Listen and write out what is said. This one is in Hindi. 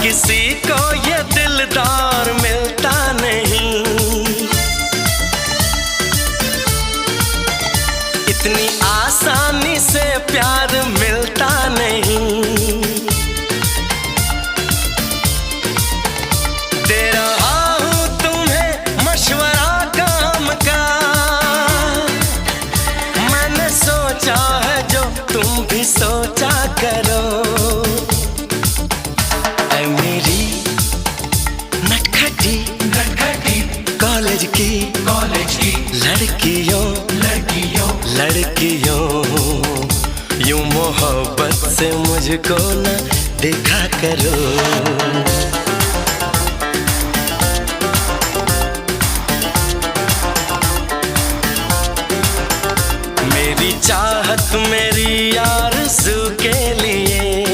किसी को ये दिलदार मिलता नहीं। इतनी आसानी से प्यार मिलता नहीं। दे रहा हूं तुम्हें मशवरा काम का, मैंने सोचा है जो तुम भी सोचा करो। ऐ मेरी नटखटी कॉलेज की लड़कियों यूं मोहब्बत से मुझको न देखा करो। मेरी चाहत मेरी आरज़ू के